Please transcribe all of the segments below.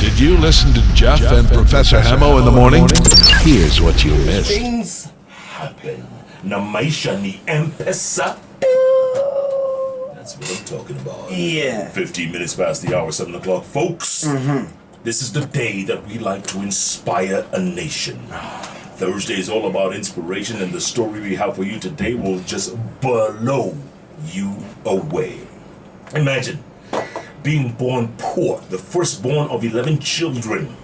Did you listen to Jeff and Professor Hamo in the morning? Here's what you missed. Things happen. Na maisha ni M-Pesa. That's what I'm talking about. Yeah. 15 minutes past the hour, 7 o'clock. Folks, this is the day that we like to inspire a nation. Thursday is all about inspiration, and the story we have for you today will just blow you away. Imagine being born poor, the firstborn of 11 children.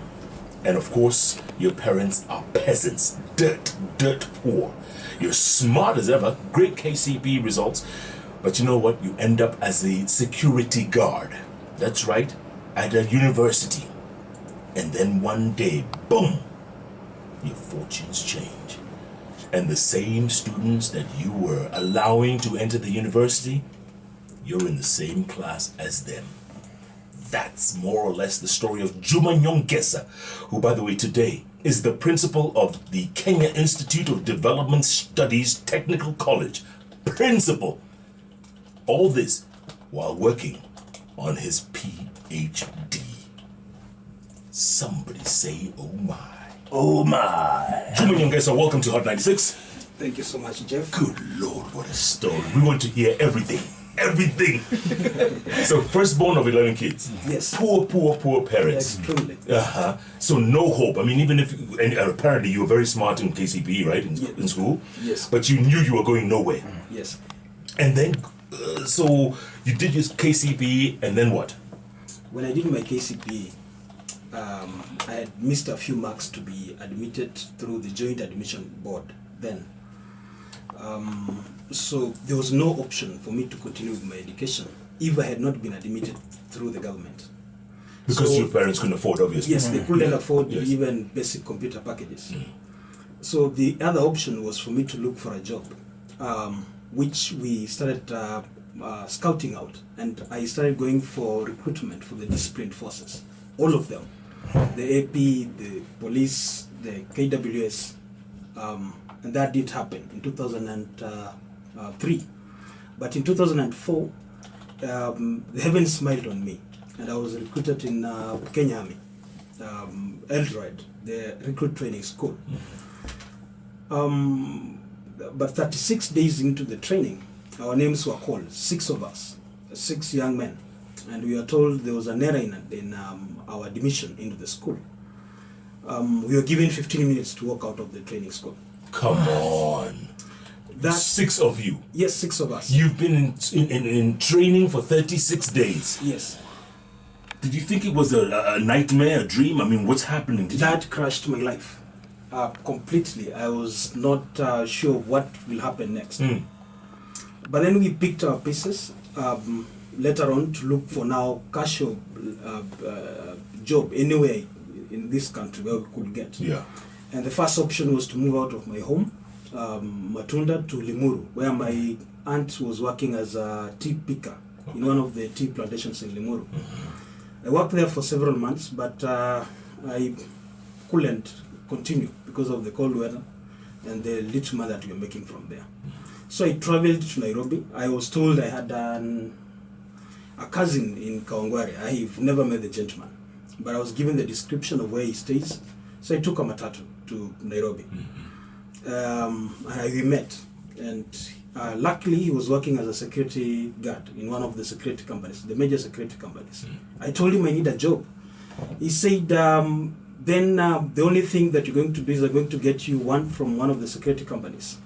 And of course, your parents are peasants, dirt poor. You're smart as ever, great KCPE results, but you know what? You end up as a security guard. That's right, at a university. And then one day, boom, your fortunes change. And the same students that you were allowing to enter the university, you're in the same class as them. That's more or less the story of Juma Nyongesa, who, by the way, today is the principal of the Kenya Institute of Development Studies Technical College. Principal. All this while working on his PhD. Somebody say, oh my. Oh my. Juma Nyongesa, welcome to Hot 96. Thank you so much, Jeff. Good Lord, what a story. We want to hear everything. Everything. So, firstborn of 11 kids. Yes. Poor parents. Extremely. So, no hope. I mean, even if, and apparently you were very smart in KCPE, right, in school? Yes. But you knew you were going nowhere. Yes. And then, so you did your KCPE, and then what? When I did my KCPE, I had missed a few marks to be admitted through the Joint Admission Board then. So there was no option for me to continue with my education if I had not been admitted through the government. Because your parents couldn't afford, obviously. Yes, they couldn't afford even basic computer packages. So the other option was for me to look for a job, which we started scouting out, and I started going for recruitment for the disciplined forces, all of them, the AP, the police, the KWS, and that did happen in 2003. But in 2004, the heavens smiled on me, and I was recruited in Kenya Army, Eldred, the recruit training school. But 36 days into the training, our names were called, 6 of us, 6 young men, and we were told there was an error in our admission into the school. We were given 15 minutes to walk out of the training school. Come on. That 6 of you. Yes, 6 of us. You've been in training for 36 days. Yes. Did you think it was a nightmare, a dream? I mean, what's happening? That crashed my life completely. I was not sure what will happen next. But then we picked our pieces later on to look for now casual job anywhere in this country where we could get. Yeah. And the first option was to move out of my home, Matunda, to Limuru, where my aunt was working as a tea picker in one of the tea plantations in Limuru. I worked there for several months, but I couldn't continue because of the cold weather and the little money that we were making from there. So I traveled to Nairobi. I was told I had a cousin in Kawangware. I've never met the gentleman, but I was given the description of where he stays. So I took a matatu to Nairobi. We met, and luckily he was working as a security guard in one of the security companies, the major security companies. I told him I need a job. He said, then the only thing that you're going to do is I'm going to get you one from one of the security companies.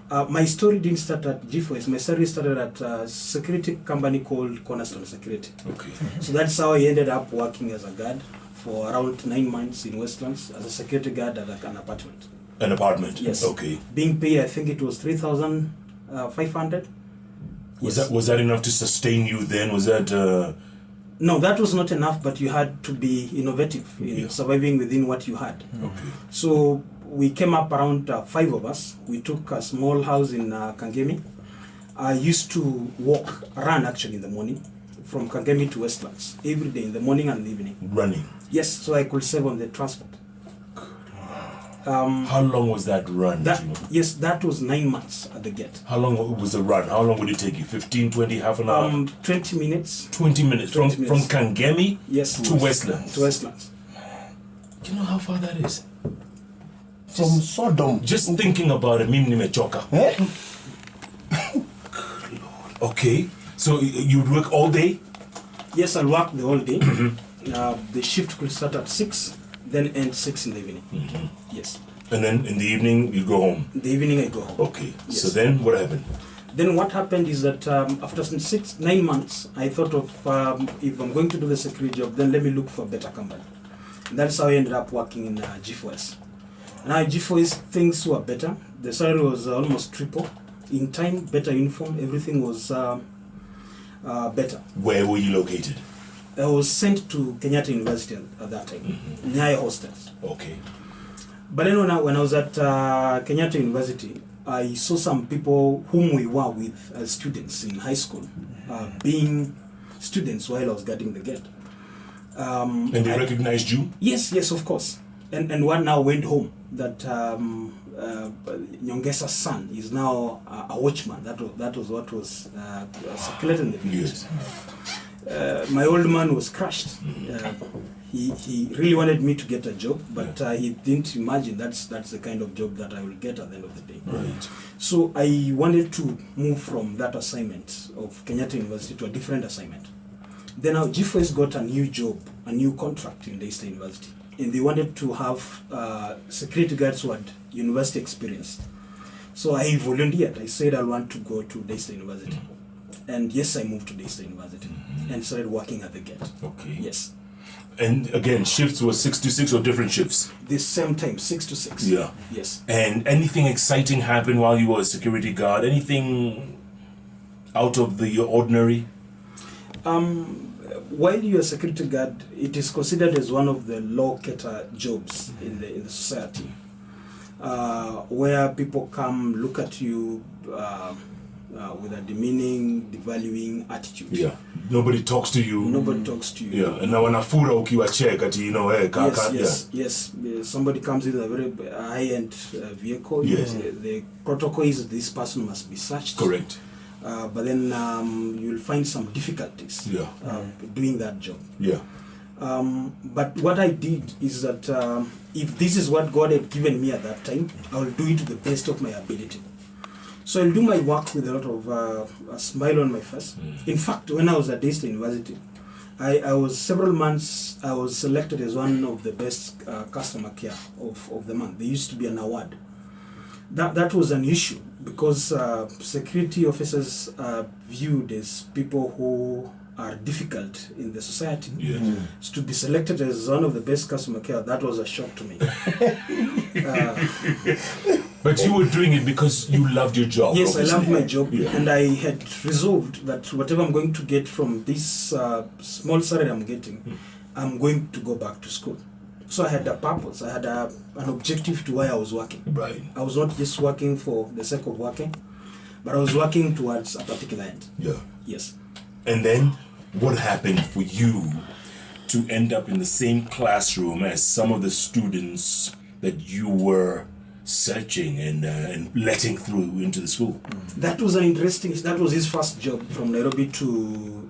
My story didn't start at G4S. My story started at a security company called Cornerstone Security. Okay. So that's how I ended up working as a guard for around 9 months in Westlands as a security guard at an apartment. An apartment? Yes. Okay. Being paid, I think it was 3,500. Was that enough to sustain you then? Was that... No, that was not enough, but you had to be innovative in surviving within what you had. Okay. So we came up around 5 of us. We took a small house in Kangemi. I used to run actually in the morning from Kangemi to Westlands every day in the morning and the evening. Running? Yes, so I could save on the transport. How long was that run? Yes, that was 9 months at the gate. How long was the run? How long would it take you? 15, 20, half an hour? 20 minutes. 20 minutes. From Kangemi yes, to Westlands? To Westlands. You know how far that is? From Sodom. Just thinking about it, mimi nimechoka. Eh? Okay, so you'd work all day? Yes, I'll work the whole day. The shift could start at 6, then end 6 in the evening. Yes. And then in the evening, you go home? In the evening, I go home. Okay, Yes. so then what happened? Then what happened is that after 9 months, I thought of if I'm going to do the security job, then let me look for a better company. And that's how I ended up working in G4S. Now G4S, things were better. The salary was almost triple. In time, better uniform, everything was better. Where were you located? I was sent to Kenyatta University at that time, near hostels. Okay. But then when I was at Kenyatta University, I saw some people whom we were with as students in high school, being students while I was getting the gate. And they recognized you? Yes, of course. And one now went home. That Nyongesa's son is now a watchman. That was what was circulated in the videos. Yes. My old man was crushed. He really wanted me to get a job, but he didn't imagine that's the kind of job that I will get at the end of the day. Right. So I wanted to move from that assignment of Kenyatta University to a different assignment. Then our G4S got a new job, a new contract in Daystar University, and they wanted to have security guards who had university experience. So I volunteered. I said I want to go to Daystar University. And yes, I moved to Daystar University and started working at the gate. Okay. Yes. And again, shifts were 6 to 6 or different shifts? The same time, 6 to 6. Yeah. Yes. And anything exciting happened while you were a security guard? Anything out of the ordinary? While you're a security guard, it is considered as one of the low-cater jobs in the society, where people come look at you with a demeaning, devaluing attitude. Yeah. Nobody talks to you. Nobody talks to you. Yeah. And now when a fura ukiwa check at you know, hey, Yes. Somebody comes with a very high-end vehicle. Yes. The protocol is this person must be searched. Correct. But then you'll find some difficulties doing that job. Yeah. But what I did is that if this is what God had given me at that time, I will do it to the best of my ability. So I'll do my work with a lot of a smile on my face. In fact, when I was at Daystar University, I was several months, I was selected as one of the best customer care of the month. There used to be an award. That was an issue because security officers are viewed as people who are difficult in the society. Yes. So to be selected as one of the best customer care, that was a shock to me. But you were doing it because you loved your job. Yes, obviously. I loved my job, Yeah. and I had resolved that whatever I'm going to get from this small salary I'm getting, I'm going to go back to school. So I had a purpose, I had an objective to why I was working. Right. I was not just working for the sake of working, but I was working towards a particular end. Yeah. Yes. And then what happened for you to end up in the same classroom as some of the students that you were searching and letting through into the school? That was that was his first job from Nairobi to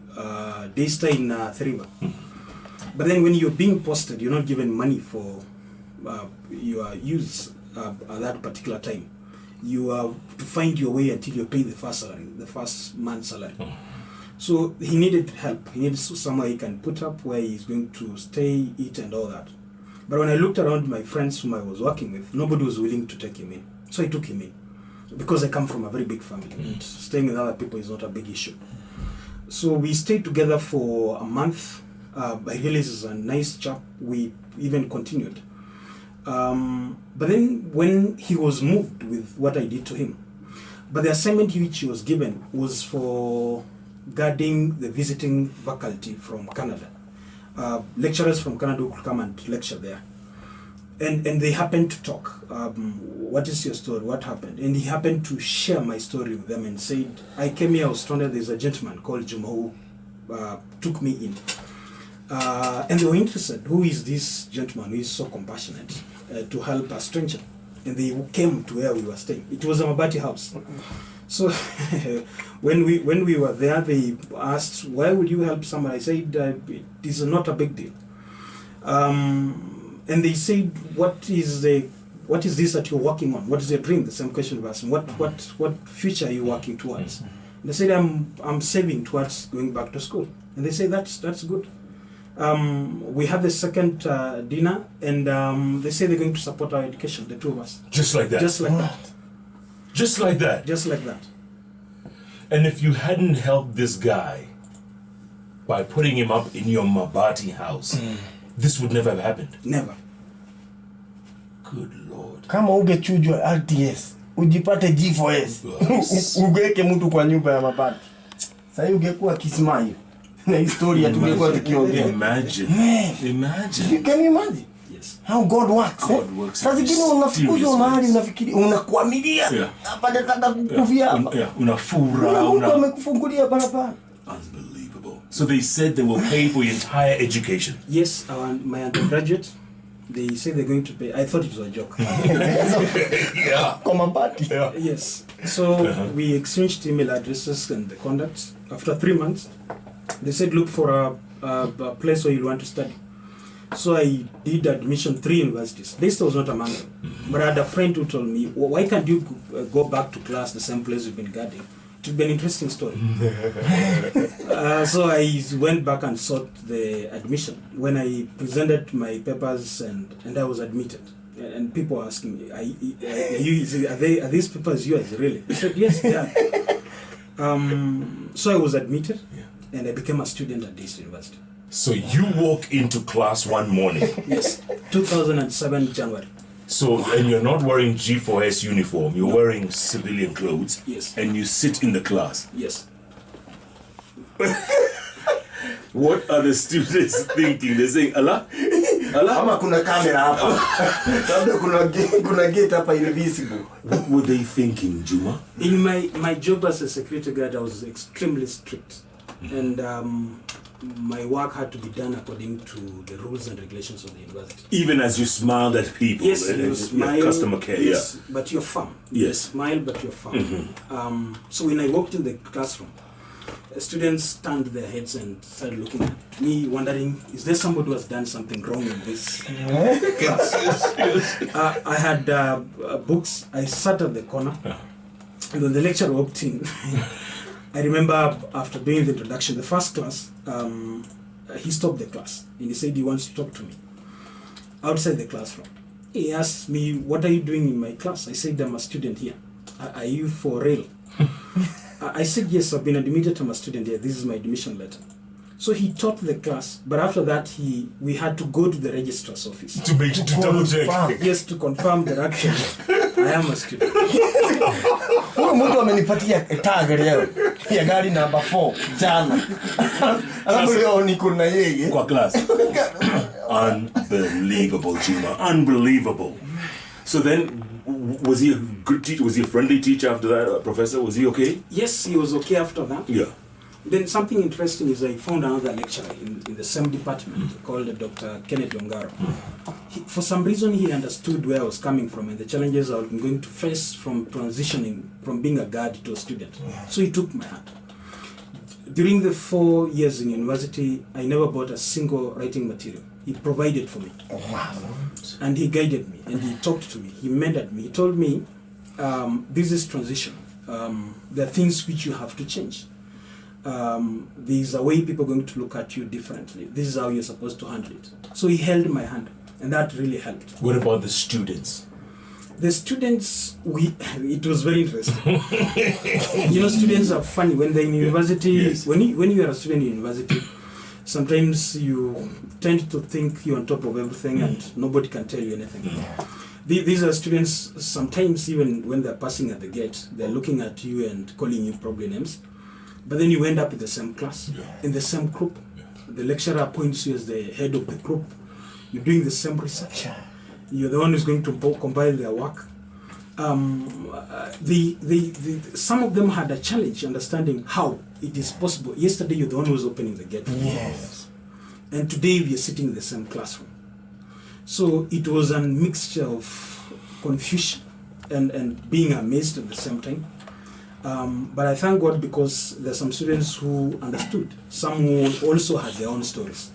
Daystar in Thiriva. But then when you're being posted, you're not given money for your use at that particular time. You have to find your way until you pay the first salary, the first month's salary. So he needed help. He needed somewhere he can put up where he's going to stay, eat, and all that. But when I looked around my friends whom I was working with, nobody was willing to take him in. So I took him in because I come from a very big family. And staying with other people is not a big issue. So we stayed together for a month. I realized he's a nice chap. We even continued. But then when he was moved with what I did to him, but the assignment which he was given was for guarding the visiting faculty from Canada. Lecturers from Canada would come and lecture there. And they happened to talk. What is your story? What happened? And he happened to share my story with them and said, I came here, I was stranded, there's a gentleman called Juma who took me in. And they were interested, who is this gentleman who is so compassionate to help a stranger? And they came to where we were staying. It was a Mabati house. So when we were there, they asked, why would you help someone? I said, it is not a big deal. And they said, what is this that you're working on? What is your dream? The same question was asking. What future are you working towards? And I said, I'm saving towards going back to school. And they say, that's good. We have the second dinner, and they say they're going to support our education, the two of us. Just like that. Just like that. Just like that. Just like that. And if you hadn't helped this guy by putting him up in your Mabati house, this would never have happened. Never. Good Lord. Kama ungechujwa RTS, ujipate G4S, ugeke mtu kwa nyumba ya mabati. Sasa ungekuwa Kismayo. Na historia tungekuwa tukiongea. Imagine. Imagine. Can you imagine? Yes. How God works. God works Sasa in zingine unafukuzwa mysterious mahali ways. unafikiri unakuamilia. Yeah. Hapa nataka kukufia hapa. Unafura. Mungu amekufungulia barabara. Unbelievable. So they said they will pay for your entire education. Yes, my undergraduate, they say they're going to pay. I thought it was a joke. Yeah. Kwa mabati. Yeah. Yes. So we exchanged email addresses and the contacts. After 3 months, they said, look for a place where you want to study. So I did admission 3 universities. This was not among them. But I had a friend who told me, why can't you go back to class the same place you've been guarding? It would be an interesting story. So I went back and sought the admission. When I presented my papers and I was admitted, and people were asking me, are these papers yours, really? I said, yes, they are. So I was admitted, and I became a student at this university. So you walk into class one morning. Yes, 2007 January. So, and you're not wearing G4S uniform, you're wearing civilian clothes. Yes. And you sit in the class. Yes. What are the students thinking? They're saying, Allah? Allah? Ama kuna kamera hapa. Labda kuna gate hapa invisible. What were they thinking, Juma? In my job as a security guard, I was extremely strict. And my work had to be done according to the rules and regulations of the university. Even as you smiled at people. Yes, and you smile. Customer care, yes, but you're firm. Yes. You smile, but you're firm. So when I walked in the classroom, students turned their heads and started looking at me, wondering, is there somebody who has done something wrong in this class? I had books. I sat at the corner, and when the lecturer walked in, I remember after doing the introduction, the first class, he stopped the class and he said he wants to talk to me outside the classroom. He asked me, what are you doing in my class? I said, I'm a student here. Are you for real? I said, yes, I've been admitted. I'm a student here. This is my admission letter. So he taught the class, but after that, we had to go to the registrar's office. To double check. Yes, to confirm that actually I am a student. Huyo mtu amenipatia tag leo ya gari number 4 jana. Alafu leo niko na yeye Kwa class. Unbelievable, Juma. Unbelievable. So then, was he a good teacher? Was he a friendly teacher after that, professor? Was he okay? Yes, he was okay after that. Yeah. Then something interesting is I found another lecturer in the same department called Dr. Kenneth Ongaro. For some reason, he understood where I was coming from and the challenges I was going to face from transitioning from being a guard to a student. So he took my hand. During the 4 years in university, I never bought a single writing material. He provided for me. Wow. And he guided me and he talked to me. He mentored me. He told me, this is transition. There are things which you have to change. There's a way people are going to look at you differently. This is how you're supposed to handle it. So he held my hand, and that really helped. What about the students? The students, it was very interesting. Students are funny when they're in university. Yes. When you are a student in university, sometimes you tend to think you're on top of everything and nobody can tell you anything. These are students, sometimes even when they're passing at the gate, they're looking at you and calling you probably names. But then you end up in the same class, in the same group. The lecturer appoints you as the head of the group. You're doing the same research. You're the one who's going to compile their work. Some of them had a challenge understanding how it is possible. Yesterday, you're the one who was opening the gate. Yes. And today, we are sitting in the same classroom. So it was a mixture of confusion and being amazed at the same time. But I thank God because there are some students who understood, some who also had their own stories.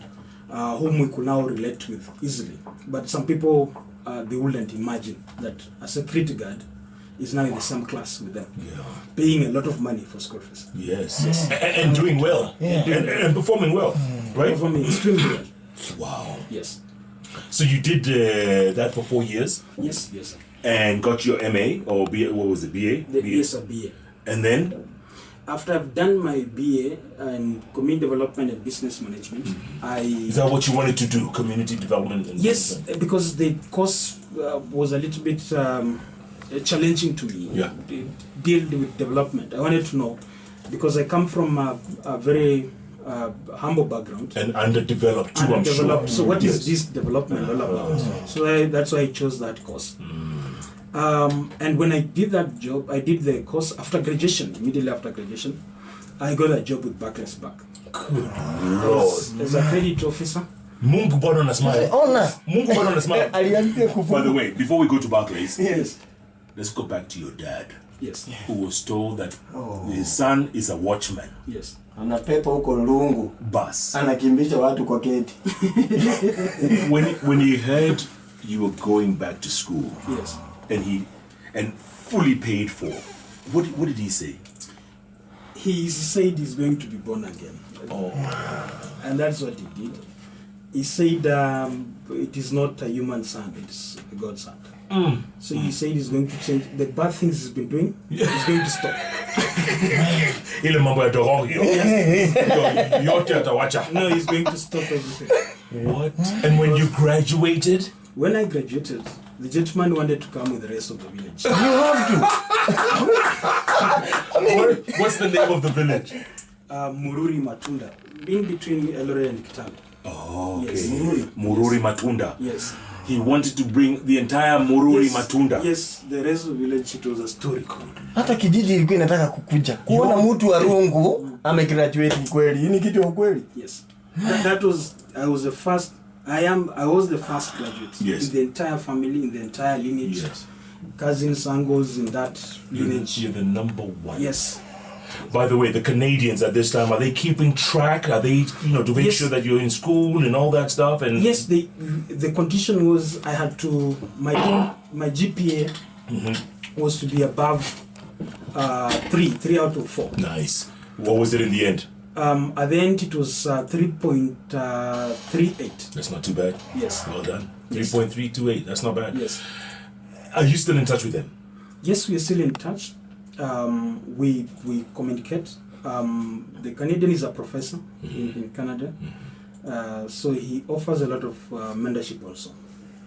whom we could now relate with easily. But some people, they wouldn't imagine that a security guard is now in the same class with them, paying a lot of money for school fees. Yes. And doing well. And performing well, right? Performing extremely well. Wow. Yes. So you did that for 4 years? Yes, sir. And got your MA or BA, what was it, BA? Yes, a BA. And then? After I've done my BA in Community Development and Business Management, Is that what you wanted to do, community development? And Yes, because the course was a little bit challenging to me. Yeah. Deal with development. I wanted to know, because I come from a very humble background. And underdeveloped too, I'm sure. Underdeveloped. So what is this development all about? So that's why I chose that course. And when I did that job, I did the course after graduation, immediately after graduation. I got a job with Barclays Bank. Good Lord. As a credit officer. Mungu bado na smile. Ona. Mungu bado na smile. Alianzia By kufunga. the way, before we go to Barclays, Yes. let's go back to your dad, Yes. who was told that his son is a watchman. Yes. Anapepa huko Lungu. Bus. Anakimbisha watu kwa keti. When he heard you were going back to school, Yes. and fully paid for, what did he say? He said he's going to be born again. Oh. And that's what he did. He said it is not a human son, it's a God's son. So he said he's going to change the bad things he's been doing. He's going to stop. Ile mambo ya dorogi yote atawacha. No, he's going to stop everything. What? And when you graduated? When I graduated, the gentleman wanted to come with the rest of the village. You have to. What's the name of the village? Mururi Matunda, in between Elore and Kitale. Oh, okay. Yes. Mururi Matunda. Yes. He wanted to bring the entire Mururi Yes. Matunda. Yes, the rest of the village, it was a story called. Hata kijiji ilikuwa inataka kukuja. Kuona mtu wa Rungu amegraduate kweli. Hii ni kitu ya kweli. Yes. That was, I was the first graduate Yes. in the entire family, in the entire lineage. Yes. Cousins, uncles in that lineage. You're the number one. Yes. By the way, the Canadians at this time, are they keeping track? Are they, to make Yes. sure that you're in school and all that stuff? And Yes, the condition was I had to, my GPA was to be above 3 out of 4. Nice. What was it in the end? At the end, it was 3.38. That's not too bad. Yes. Well done. Yes. 3.328. That's not bad. Yes. Are you still in touch with them? Yes, we are still in touch. We communicate. The Canadian is a professor in Canada, so he offers a lot of mentorship also.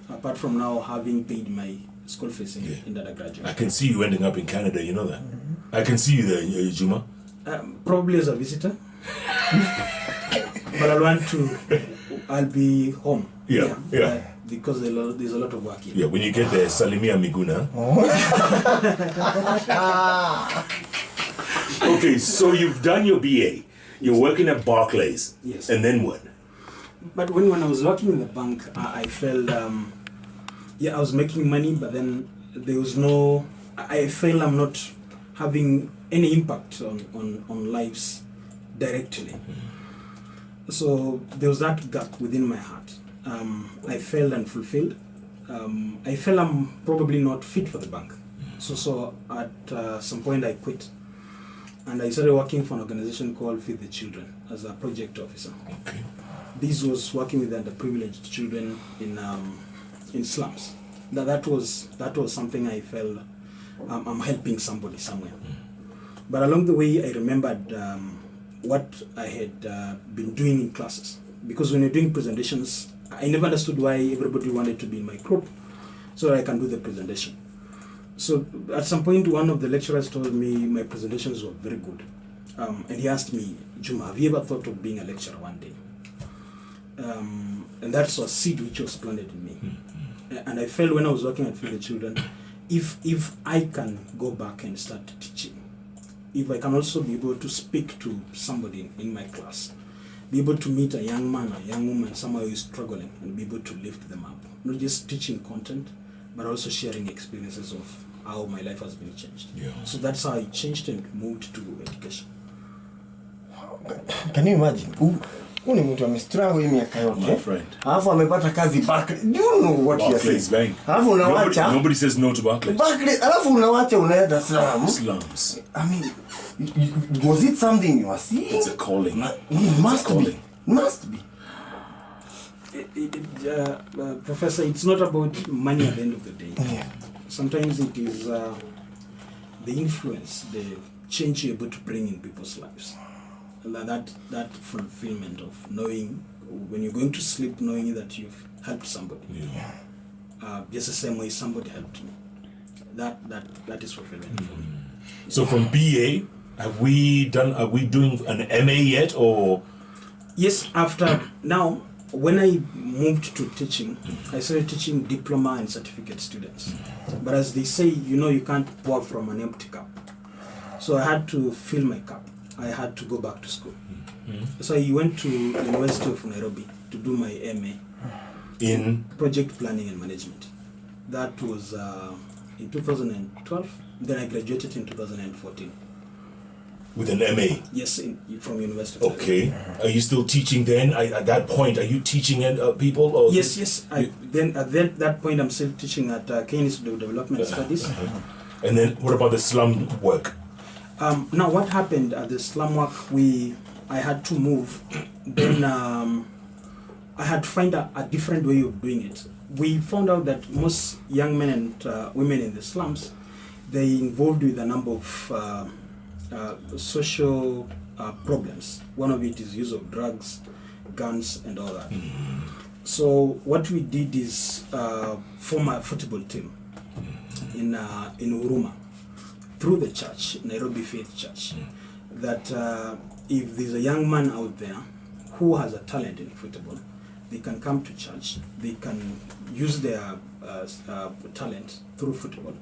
Apart from now having paid my school fees in undergraduate. I can see you ending up in Canada. You know that. I can see you there, Juma. Probably as a visitor, but I'll be home. Yeah. Because there's a lot of work here. Yeah, when you get there, Salimia Miguna. Okay, so you've done your BA. You're working at Barclays. Yes. And then what? But when I was working in the bank, I felt, I was making money, but then there was I felt I'm not having any impact on lives directly. So there was that gap within my heart. I felt unfulfilled. I felt I'm probably not fit for the bank. So at some point I quit. And I started working for an organization called Feed the Children as a project officer. Okay. This was working with underprivileged children in slums. That was something I felt I'm helping somebody somewhere. But along the way, I remembered what I had been doing in classes. Because when you're doing presentations, I never understood why everybody wanted to be in my group so that I can do the presentation. So at some point, one of the lecturers told me my presentations were very good. And he asked me, Juma, have you ever thought of being a lecturer one day? And that's a seed which was planted in me. And I felt when I was working at Feed the Children, if I can go back and start teaching, if I can also be able to speak to somebody in my class, be able to meet a young man, a young woman, someone who is struggling, and be able to lift them up. Not just teaching content, but also sharing experiences of how my life has been changed. Yeah. So that's how I changed and moved to education. Can you imagine? Huyu ni mtu amestruggle hii miaka My yote. friend. Alafu amepata kazi Barclays. Do you know what you're Barclays saying? Bank. Alafu unawacha Nobody says no to Barclays. Barclays, alafu unawacha unaenda slums. Slums. I mean, was it something you are seeing? It's a calling. It must calling. be. Must be. Professor, it's not about money at the end of the day. Yeah. Sometimes it is the influence, the change you're able to bring in people's lives. And that fulfillment of knowing when you're going to sleep, knowing that you've helped somebody. Yeah. Just the same way somebody helped me. That is fulfillment for me. So from BA, are we doing an MA yet, or? Yes, after now, when I moved to teaching, I started teaching diploma and certificate students. But as they say, you can't pour from an empty cup. So I had to fill my cup. I had to go back to school. So I went to University of Nairobi to do my MA In project planning and management. That was in 2012. Then I graduated in 2014. with an MA. Yes, from University of Nairobi. Okay. Are you still teaching then? At that point, are you teaching people? Or Yes. Then at that point, I'm still teaching at Kenya Institute of Development Studies. And then what about the slum work? Now, what happened at the slum work? I had to move. Then I had to find a different way of doing it. We found out that most young men and women in the slums, they involved with a number of social problems. One of it is use of drugs, guns, and all that. So what we did is form a football team in Huruma through the church, Nairobi Faith Church, that if there's a young man out there who has a talent in football, they can come to church, they can use their talent through football.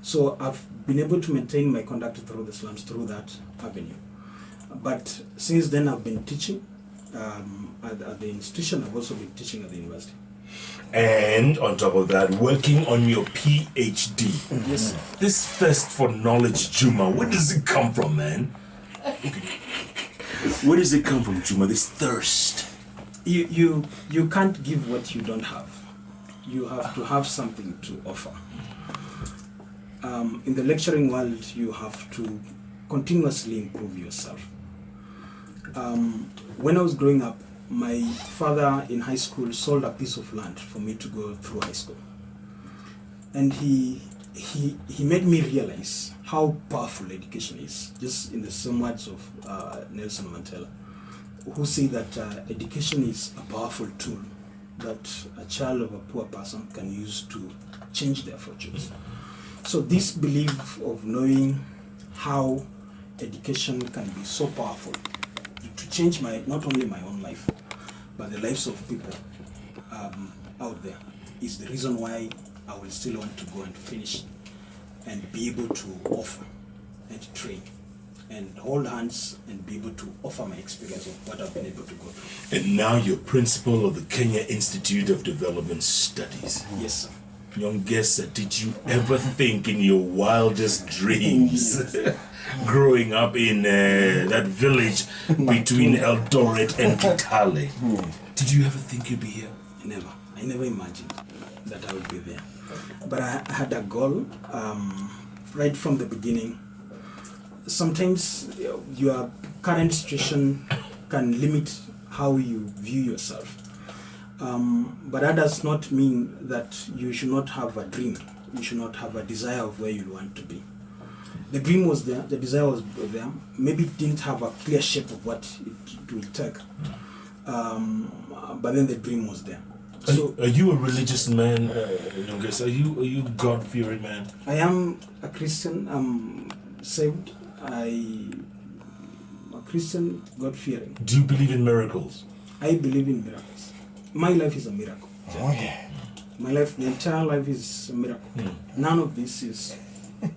So I've been able to maintain my conduct through the slums through that avenue. But since then I've been teaching at the institution. I've also been teaching at the university. And on top of that, working on your PhD. Yes. This thirst for knowledge, Juma, where does it come from, man? Where does it come from, Juma? This thirst. You can't give what you don't have. You have to have something to offer. In the lecturing world, you have to continuously improve yourself. When I was growing up, my father in high school sold a piece of land for me to go through high school. And he made me realize how powerful education is, just in the same words of Nelson Mandela, who say that education is a powerful tool that a child of a poor person can use to change their fortunes. So this belief of knowing how education can be so powerful to change not only my own life, but the lives of people out there is the reason why I will still want to go and finish and be able to offer and train and hold hands and be able to offer my experience of what I've been able to go through. And now you're principal of the Kenya Institute of Development Studies. Yes, sir. Young Gessa, did you ever think in your wildest dreams, growing up in that village between Eldoret and Kitale, did you ever think you'd be here? Never. I never imagined that I would be there. But I had a goal right from the beginning. Sometimes your current situation can limit how you view yourself. But that does not mean that you should not have a dream. You should not have a desire of where you want to be. The dream was there, the desire was there. Maybe it didn't have a clear shape of what it will take. But then the dream was there. So, are you a religious man, Youngest? Are you God-fearing man? I am a Christian. I'm saved. I'm a Christian, God-fearing. Do you believe in miracles? I believe in miracles. My life is a miracle. Oh, yeah. My life, the entire life is a miracle. None of this is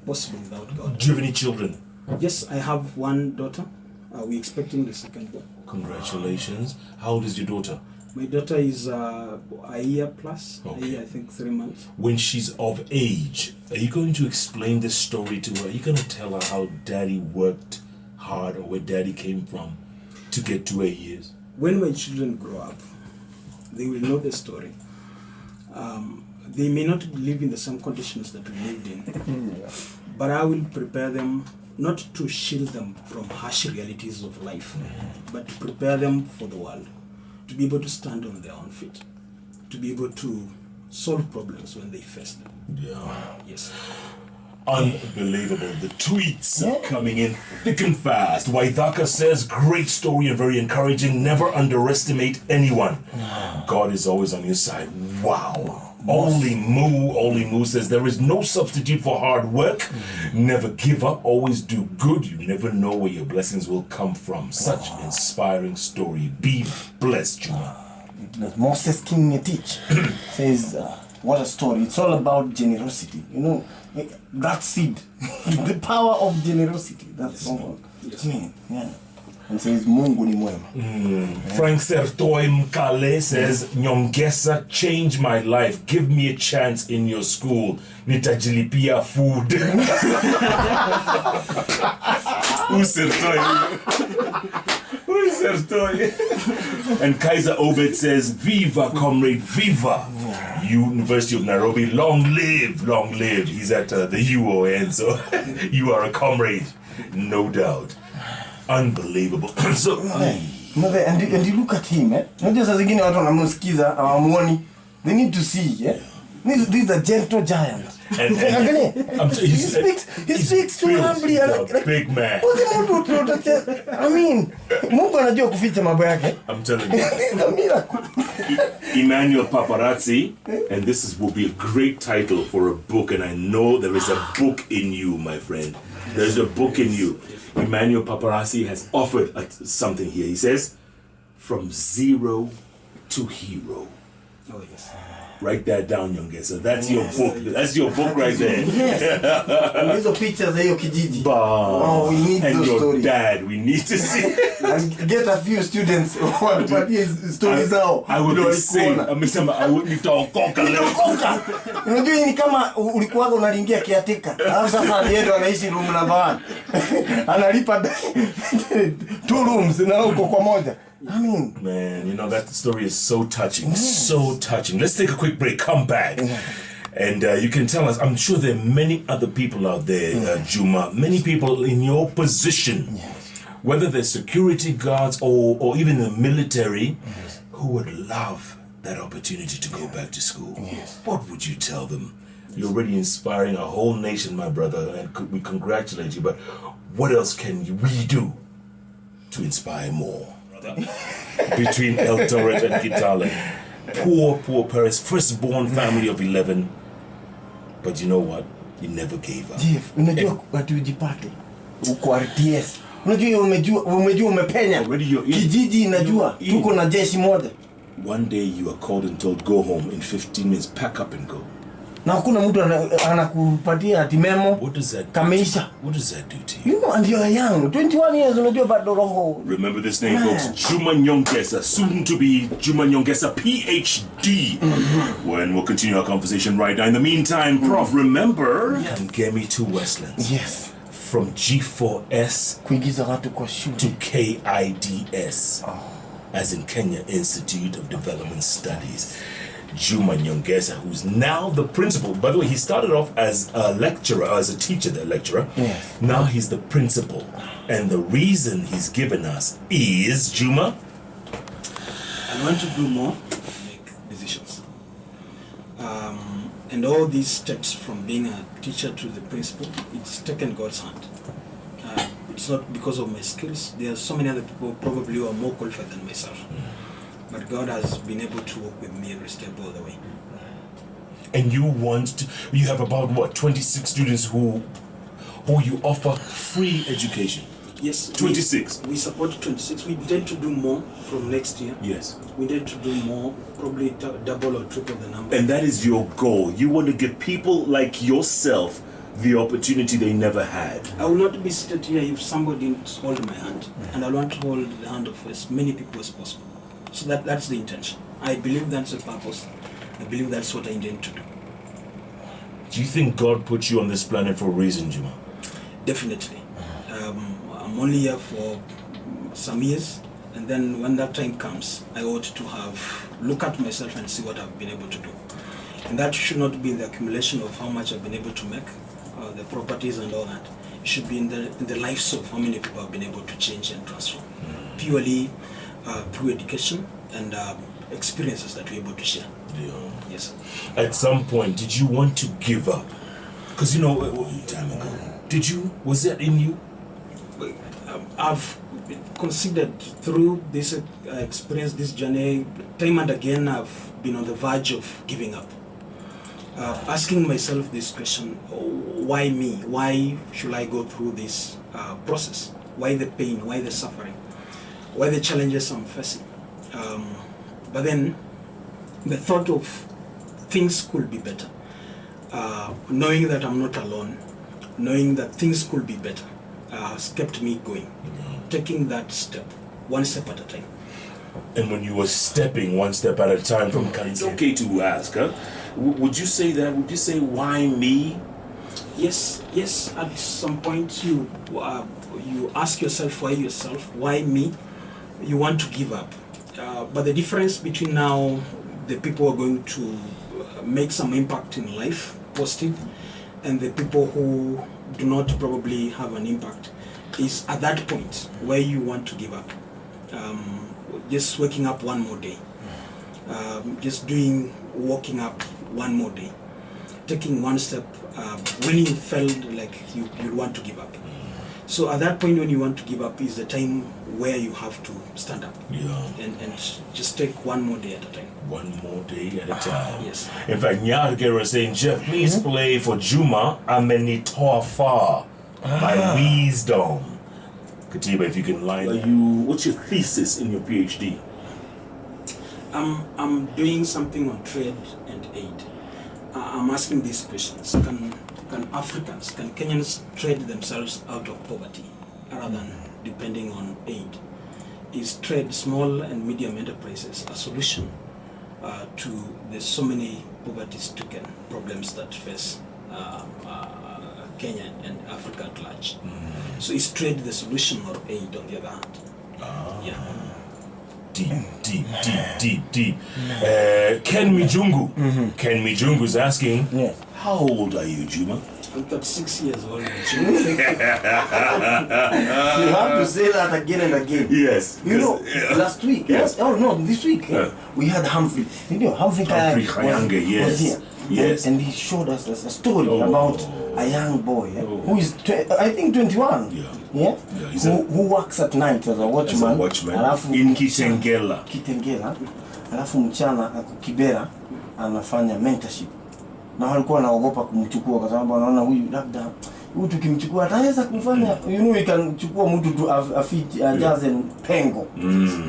possible without God. Do you have any children? Yes, I have one daughter. We're expecting the second one. Congratulations. How old is your daughter? My daughter is a year plus, Okay. a year, I think 3 months. When she's of age, are you going to explain this story to her? Are you going to tell her how daddy worked hard or where daddy came from to get to where he is? when my children grow up, they will know the story. They may not live in the same conditions that we lived in, but I will prepare them not to shield them from harsh realities of life, but to prepare them for the world, to be able to stand on their own feet, to be able to solve problems when they face them. Yeah. Yes. Unbelievable. The tweets are coming in thick and fast. Waithaka says, great story and very encouraging. Never underestimate anyone. God is always on your side. Wow. Only Moo says, there is no substitute for hard work. Never give up. Always do good. You never know where your blessings will come from. Such inspiring story. Be blessed, Juma. Moses King Ngetich says, what a story. It's all about generosity. You know, that seed, the power of generosity. That's all. Yes. Yeah. And says, Mungu ni mwema. Frank Sertoi Mkale says, Nyongesa, change my life. Give me a chance in your school. Nitajilipia food. Who's Sertoi? Who is Sertoi? And Kaiser Obed says, Viva, comrade, viva. University of Nairobi, long live, long live. He's at the UON, so you are a comrade, no doubt. Unbelievable. So, Mother, and you look at him, eh? Not just as again out on Amuskiza, Amwani. They need to see, eh? This is a gentle giant. and he speaks too humbly. Like, big man. I mean, Mungu anajua kuficha mambo yake. I'm telling you. This is a miracle. Emmanuel Paparazzi, and will be a great title for a book, and I know there is a book in you, my friend. There's a book in you. Emmanuel Paparazzi has offered something here. He says, from zero to hero. Oh, yes. Write that down, Nyongesa. That's your book. That's your book right there. And these are pictures of your kijiji. Oh, we need and those your stories. dad, we need to see. And get a few students who want to put his stories out. I would be safe. I wouldn't need to okoka leo. Unajua hii ni kama ulikuwa unalingia kiatika. Alafu sasa yeye anaishi room number 1. Analipa 2 rooms na uko kwa moja. I mean, man, you know, that story is so touching, so touching. Let's take a quick break, come back. And you can tell us, I'm sure there are many other people out there, Juma, many people in your position, whether they're security guards or even the military, who would love that opportunity to go back to school. What would you tell them? You're already inspiring a whole nation, my brother, and we congratulate you, but what else can we do to inspire more? Between Eldoret and Kitale. Poor parents, firstborn family of 11. But you know what? He never gave up. Jeff, unajua watu ujipate uko RTS. Unajua umejua umepenya. Kijiji inajua tuko na jeshi moja. One day you are called and told go home in 15 minutes, pack up and go. Na hakuna mtu anakupatia ati memo. What does that kameisha? What does that do to you? You know, and you're young, 21 years, unajua bado roho. Remember this name, folks. Juma Nyongesa, soon to be Juma Nyongesa, PhD. When we'll continue our conversation right now. In the meantime, Prof, remember Ngemi to Westlands. Yes. From G4S Kuigiza watu kwa shule to KIDS, as in Kenya Institute of Development Studies. Juma Nyongesa, who's now the principal. By the way, he started off as a lecturer, as a teacher, the lecturer. Yes. Now he's the principal. And the reason he's given us is, Juma? I want to do more, make decisions. And all these steps from being a teacher to the principal, it's taken God's hand. It's not because of my skills. There are so many other people probably who are more qualified than myself. But God has been able to work with me every step all the way. And you have about what, 26 students who you offer free education? Yes. 26. We support 26. We intend to do more from next year. Yes. We intend to do more, probably double or triple the number. And that is your goal. You want to give people like yourself the opportunity they never had. I will not be seated here if somebody didn't hold my hand. And I want to hold the hand of as many people as possible. So that's the intention. I believe that's the purpose. I believe that's what I intend to do. Do you think God put you on this planet for a reason, Juma? Definitely. I'm only here for some years, And then when that time comes, I ought to look at myself and see what I've been able to do. And that should not be the accumulation of how much I've been able to make, the properties and all that. It should be in the lives of how many people I've been able to change and transform, purely through education and experiences that we're able to share. Yeah. Yes. At some point, did you want to give up? Because time ago, was that in you? I've considered through this experience, this journey, time and again, I've been on the verge of giving up. Asking myself this question, why me? Why should I go through this process? Why the pain? Why the suffering? Why the challenges I'm facing? But then the thought of things could be better, knowing that I'm not alone, knowing that things could be better, has kept me going, taking that step, one step at a time. And when you were stepping one step at a time from it's okay to ask, huh? Would you say that? Would you say, why me? Yes. At some point, you ask yourself, why me? You want to give up. But the difference between now, the people who are going to make some impact in life, positive, and the people who do not probably have an impact, is at that point where you want to give up. Just waking up one more day. Waking up one more day. Taking one step when you felt like you want to give up. So at that point when you want to give up is the time where you have to stand up and just take one more day at a time. One more day at a time. Yes. In fact, Nyargera is saying, Jeff, please play for Juma Amenitoa Far by Wisdom. Katiba, if you can line what's your thesis in your PhD? I'm doing something on trade and aid. I'm asking these questions. Can Africans, can Kenyans trade themselves out of poverty rather than depending on aid? Is trade, small and medium enterprises, a solution to the so many poverty-stricken problems that face Kenya and Africa at large? So is trade the solution or aid on the other hand? Deep. Ken Mijungu. Ken Mijungu is asking, how old are you, Juma? I'm 36 years old. You have to say that again and again. Yes. You know, last week. Yes. This week. We had Humphrey. You know, Humphrey Khayange, was here. Yes. And he showed us a story about a young boy who is, I think, 21. Who works at night as a watchman. In Kitengela. Alafu mchana ako Kibera anafanya mentorship. Na walikuwa wanaogopa kumchukua kwa sababu wanaona huyu labda huyu tukimchukua ataweza kufanya ikamchukua mtu tu afiti ajaze pengo.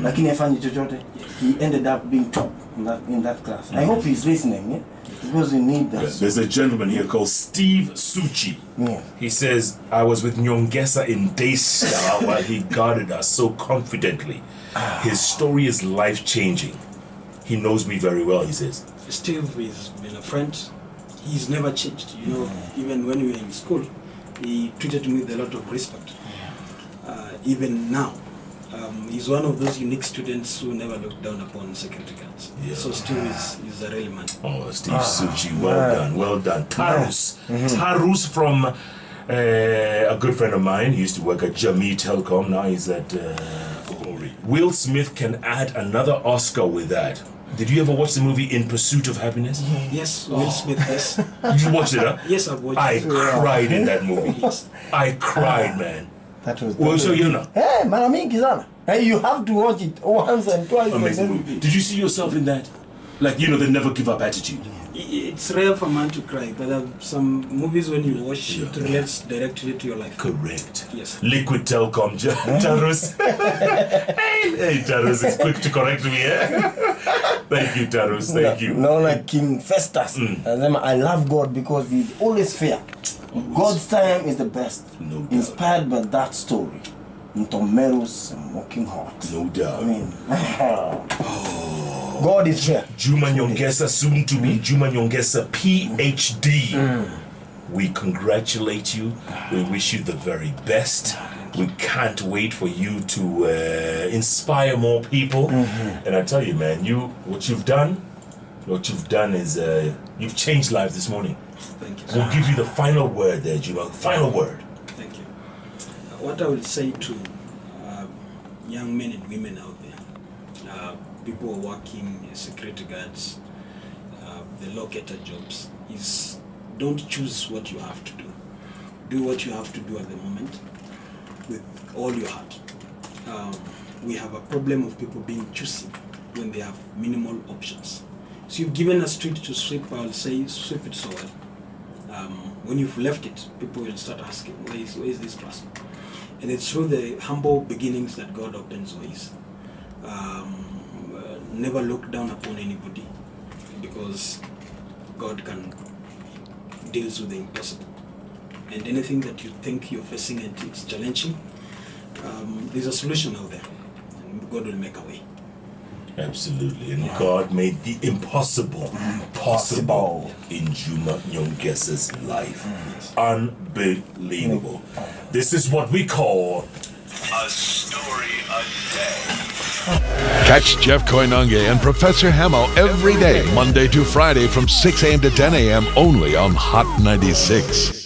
Lakini afanye chochote. He ended up being top in that class. I hope he's listening, because we need that. There's a gentleman here called Steve Suchi. He says, I was with Nyongesa in Daystar while he guarded us so confidently. His story is life-changing. He knows me very well, he says. Steve has been a friend. He's never changed. You know, even when we were in school, he treated me with a lot of respect. Even now, he's one of those unique students who never looked down upon security guards. So Steve is a real man. Oh, Steve Suchi, well done. Tarus from a good friend of mine. He used to work at Jamii Telecom. Now he's at Will Smith can add another Oscar with that. Did you ever watch the movie In Pursuit of Happiness? Yes, Will Smith, yes. You watched it, huh? Yes, I've watched it. I cried in that movie. I cried, man. That was well, so you know. Hey, mara mingi sana. Hey, you have to watch it once and twice. Amazing movie. Did you see yourself in that? Like, the never give up attitude. It's rare for a man to cry, but there are some movies when you watch it relates directly to your life. Correct. Yes. Liquid Telecom, Tarus. Hey, Tarus is quick to correct me, Thank you, Tarus. Thank you. No, like King Festus. I love God because he's always fair. God's time is the best. No doubt. Inspired by that story. Ntomeros and Walking Heart. No doubt. I mean, God is fair. Juma Nyongesa, soon to be Juma Nyongesa, PhD. We congratulate you. We wish you the very best. We can't wait for you to inspire more people. And I tell you, man, what you've done is you've changed lives this morning. Thank you. We'll give you the final word there, Juma. Final word. Thank you. What I would say to young men and women out there, people who are working as security guards, the locator jobs, is don't choose what you have to do. Do what you have to do at the moment with all your heart. We have a problem of people being choosy when they have minimal options. So you've given a street to sweep, I'll say sweep it so well. When you've left it, people will start asking, where is this person? And it's through the humble beginnings that God opens ways. Never look down upon anybody, because God deals with the impossible. And anything that you think you're facing and it's challenging, there's a solution out there, and God will make a way. Absolutely, and God made the impossible possible in Juma Nyongesa's life. Unbelievable. This is what we call a story a day. Catch Jeff Koinange and Professor Hamo every day, Monday to Friday from 6 a.m. to 10 a.m. only on Hot 96.